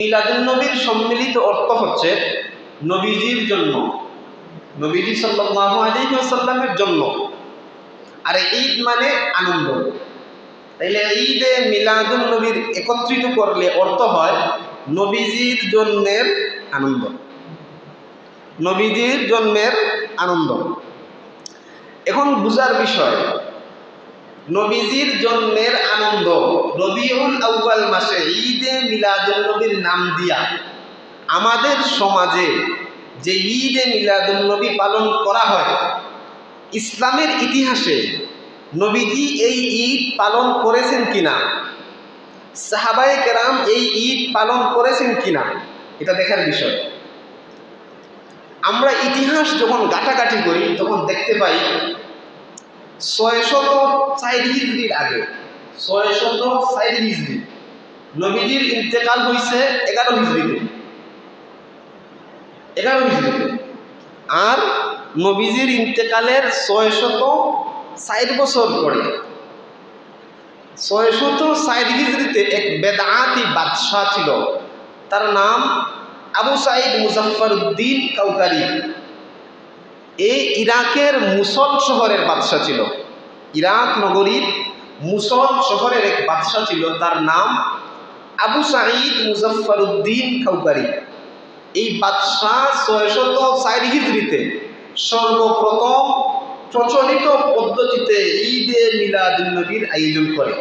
মিলাদুন্নবীর সম্মিলিত অর্থ হচ্ছে নবীজির জন্য, নবীজি সাল্লাল্লাহু আলাইহি ওয়াসাল্লামের জন্য। আর ঈদ মানে আনন্দ। তাইলে ঈদে মিলাদুন্নবীর একত্রিত করলে অর্থ হয় নবীজির জন্মের আনন্দ, নবীজির জন্মের আনন্দ। এখন বুঝার বিষয়, নবীজির জন্মের আনন্দ রবিউল আউয়াল মাসে ঈদে মিলাদুন্নবীর নাম দিয়া আমাদের সমাজে যে ঈদে মিলাদুন্নবী পালন করা হয়, ইসলামের ইতিহাসে নবীজি এই ঈদ পালন করেছেন কিনা, সাহাবায়ে কেরাম এই ঈদ পালন করেছেন কিনা, এটা দেখার বিষয়। আমরা ইতিহাস যখন ঘাটাঘাটি করি তখন দেখতে পাই 604 হিজরির আগে, 604 হিজরি, নবীজির ইন্তেকাল হয়েছে 11 হিজরিতে, 11 হিজরিতে। আর নবীজির ইন্তেকালের 604 বছর পরে 604 হিজরিতে এক বেদাতি বাদশাহ ছিল, তার নাম আবু সাঈদ মুজাফফরউদ্দিন কাউকারি। এই ইরাকের মুসল শহরের বাদশাহ ছিল, ইরাক নগরীর মুসল শহরের এক বাদশাহ ছিল, তার নাম আবু সাঈদ মুজাফফরউদ্দিন কাউকারি। এই বাদশাহ 604 হিজরিতে সর্বপ্রথম প্রচলিত পদ্ধতিতে ঈদে মিলাদুন্নবীর আয়োজন করে।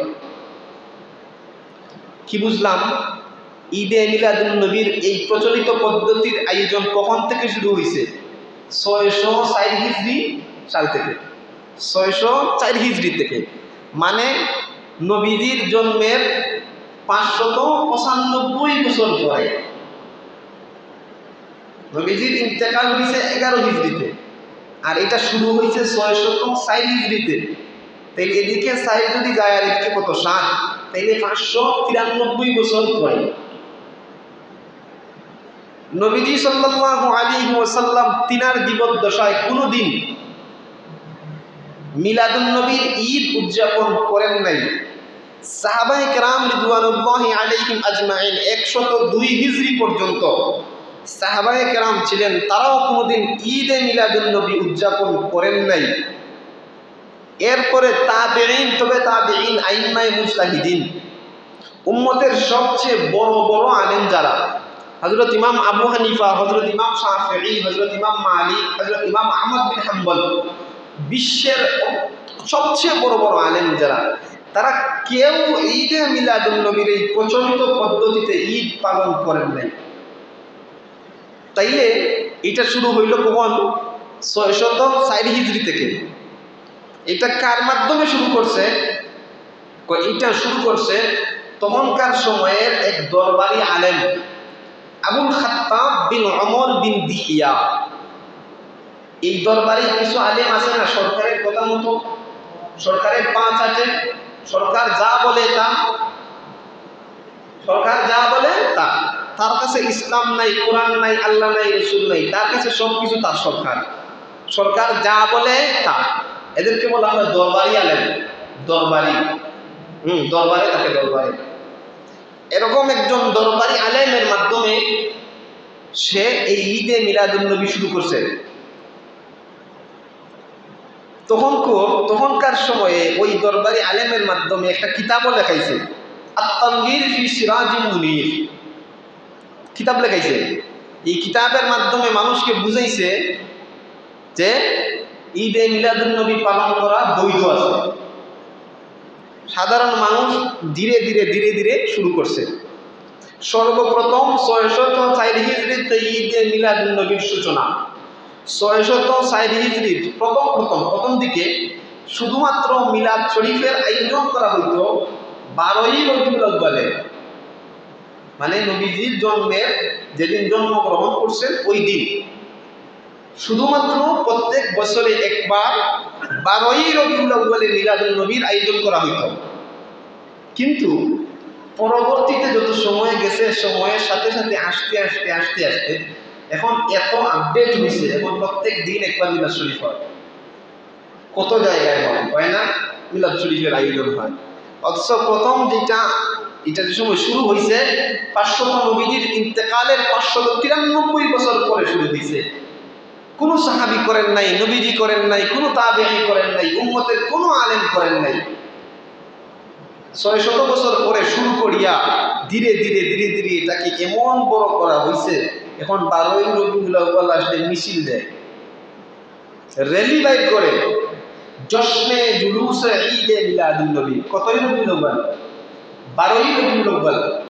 কি বুঝলাম? ঈদে মিলাদুন্নবীর এই প্রচলিত পদ্ধতির আয়োজন কখন থেকে শুরু হয়েছে? 604 হিজরি সাল থেকে, 604 হিজরি থেকে, মানে নবীজির জন্মের 595 বছর পরে। নবীজির ইন্তেকাল হয়েছে 11 হিজরিতে, আর এটা শুরু হয়েছে 604 হিজরিতে। তাইলে এদিকে 4 যদি যায় আর এদিকে কত 7, তাইলে 593 বছর পরে নবীজি সাল্লাল্লাহু আলাইহি ওয়াসাল্লাম তিনার জীবদ্দশায় কোনোদিন মিলাদুন্নবীর ঈদ উদযাপন করেন নাই। সাহাবায়ে কেরাম রিদওয়ানুল্লাহি আলাইহিম আজমাইন 102 হিজরি পর্যন্ত সাহাবায়ে কেরাম ছিলেন, তারাও কোনোদিন ঈদে মিলাদুন্নবী উদযাপন করেন নাই। এরপরে তাবেঈন, তবে তাবেঈন আইম্মায়ে মুজতাহিদিন, উম্মতের সবচেয়ে বড় বড় আলেম যারা, হযরত ইমাম আবু হানিফা, হযরত ইমাম শাফিঈ, হযরত ইমাম মালিক, হযরত ইমাম আহমদ বিন হাম্বল, বিশ্বের সবচেয়ে বড় বড় আলেম যারা, তারা কেউ ঈদে মিলাদুন্নবীর এই প্রচলিত পদ্ধতিতে ঈদ পালন করেন নাই। তাইলে এটা শুরু হইল কখন? 604 হিজরি থেকে। এটা কার মাধ্যমে শুরু করছে? এটা শুরু করছে তখনকার সময়ের এক দরবারি আলেম আবুল খাত্তাব বিন ওমর বিন দিহিয়া। এই দরবারি কিছু আলেম আছে না, সরকারের কথা মতো, সরকারের পা চাটে, সরকার যা বলে তা, সরকার যা বলে তা, তার কাছে ইসলাম নাই, কোরআন নাই, আল্লাহ নাই, রাসূল নাই, তার কাছে সবকিছু তার সরকার, সরকার যা বলে তা। এদেরকে বলা হয় দরবারি আলেম, দরবারি, দরবারে থাকে, দরবারে। এরকম একজন দরবারি আলেমের মাধ্যমে সে এই ঈদে মিলাদুন্নবী শুরু করছে। তখনকার সময়ে ওই দরবারি আলেমের মাধ্যমে একটা কিতাবও লেখাইছে, আত-তানবীর ফি সিরাজিল মুনীর, কিতাব লেখাইছে। এই কিতাবের মাধ্যমে মানুষকে বুঝাইছে যে ঈদে মিলাদুন্নবী পালন করা বৈধ আছে। সাধারণ মানুষ ধীরে ধীরে ধীরে ধীরে শুরু করছে। সর্বপ্রথম 604 হিজরিতে ঈদে মিলাদুন্নবীর সূচনা। 604 হিজরির প্রথম দিকে শুধুমাত্র মিলাদ শরীফের আয়োজন করা হইতো 12ই রবিউল আউয়ালে, মানে নবীজির জন্মের যেদিন জন্মগ্রহণ করছেন ওই দিন শুধুমাত্র প্রত্যেক বছরে একবার 12ই রবিউল আউয়ালে মিলাদুন্নবীর আয়োজন করা হইত। কিন্তু পরবর্তীতে যত সময় গেছে, সময়ের সাথে সাথে আসতে আসতে আসতে আসতে এখন এত আপডেট হয়েছে, এখন প্রত্যেক দিন একবার মিলাদ শরীফ হয়, কত জায়গায় হয় না মিলাদ শরীফের আয়োজন হয়। অথচ প্রথম যেটা এটা যে সময় শুরু হয়েছে 500 নবীজির ইন্তেকালের 593 বছর পরে শুরু হয়েছে। কোনো সাহাবী করেন নাই, নবীজি করেন নাই, কোনো তাবেঈ করেন নাই, উম্মতের কোনো আলেম করেন নাই। 600 বছর পরে শুরু করিয়া ধীরে ধীরে ধীরে ধীরে এটাকে এমন বড় করা হয়েছে, এখন 12ই রবিউল আউয়াল আসলে মিছিল দেয়, র্যালি বাইর করে, জশ্নে জুলুসে ঈদে মিলাদুন নবী। কতই রবিউল আউয়াল? 12ই রবিউল আউয়াল।